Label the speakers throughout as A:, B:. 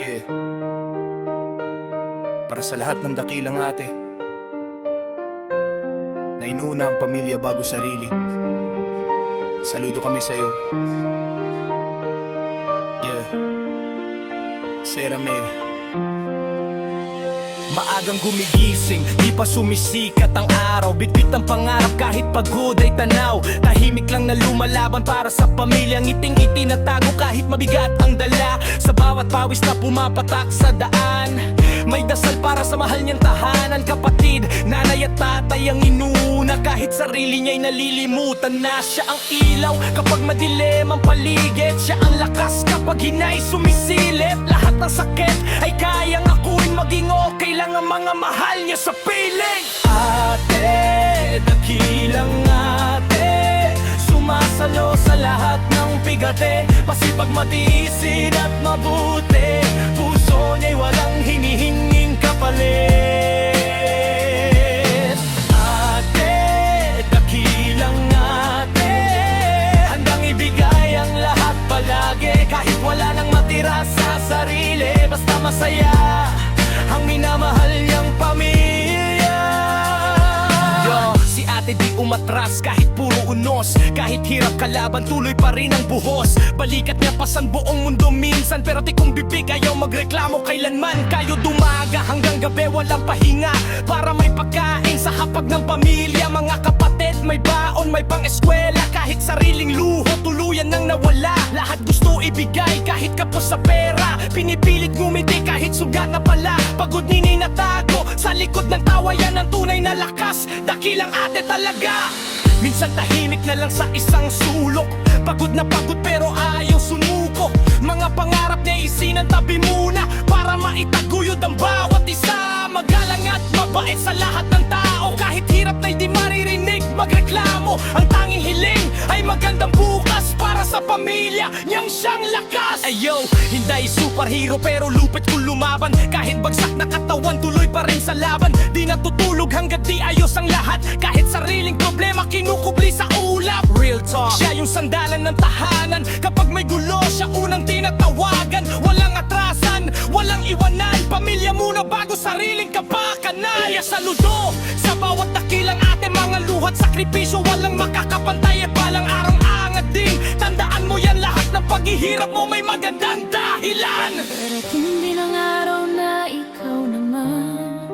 A: Yeah. Para sa lahat ng dakilang ate na inuuna ang pamilya bago sarili, saludo kami sa'yo. Yeah. Serame.
B: Maagang gumigising, di pa sumisikat ang araw. Bitbit ang pangarap kahit pagod ay tanaw. Tahimik lang na lumalaban para sa pamilya. Ngiting-ngiti na tago kahit mabigat ang dala. Sa bawat pawis na pumapatak sa daan, may dasal para sa mahal niyang tahanan. Kapatid, nanay at tatay ang inuna. Kahit sarili niya'y nalilimutan na. Siya ang ilaw kapag madilim ang paligid. Siya ang lakas kapag hinay sumisilip. Lahat ng sakit ay kayang akuin. Maging okay lang ang mga mahal niya sa piling. Ate, dakilang ate, sumasalo sa lahat ng bigate. Masipag, matiisin at mabuti. Puso niya'y walang hinihinging kapalit. Ate, dakilang ate, handang ibigay ang lahat palagi. Kahit wala nang matira sa sarili, basta masaya ang minamahal niyang pamilya. Yo, si ate di umatras kahit puro unos. Kahit hirap kalaban, tuloy pa rin ang buhos. Balikat niya pasan buong mundo minsan, pero di kong bibig ayaw magreklamo kailanman. Kayo dumaga hanggang gabi walang pahinga para may pagkain sa hapag ng pamilya. Mga kapatid, may baon, may pang-eskwela. Kahit sariling luho, tuluyan nang nawala. Lahat gusto ibigay kahit kapos sa pera. Pinipilit ngumiti kahit sugat na pala. Pagod ninay natago sa likod ng tawa, yan ang tunay na lakas. Dakilang ate talaga. Minsan tahimik na lang sa isang sulok. Pagod na pagod pero ayaw sumuko. Mga pangarap niya isinantabi muna para maitaguyod ang bawat isa. Magalang at mabait sa lahat ng tao. Kahit hirap na'y di maririnig magreklamo. Ang tanging hiling ay magandang bukas para sa pamilya niyang siyang lakas. Ayo, hindi superhero pero lupit kung lumaban. Kahit bagsak na katawan, tuloy pa rin sa laban. Di natutulog hanggat di ayos ang lahat. Kahit sariling problema kinukubli sa ulap. Real talk, siya yung sandalan ng tahanan. Kapag may gulo, siya unang tinatawagan. Walang atrasan, walang iwanan. Pamilya muna bago sariling kapakanan. Kaya saludo sa bawat dakilang ate. Mga luhat, sakripisyo, walang makakapantay. At balang arang angat din. Tandaan mo yan, lahat ng paghihirap mo may magandang dahilan.
C: Darating din ang araw na ikaw naman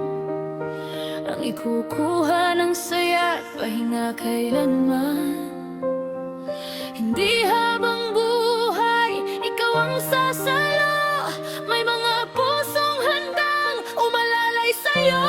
C: ang ikukuha ng saya at pahinga kailanman. Hindi habang buhay, ikaw ang sasalo. May mga pusong handang umalalay sa'yo.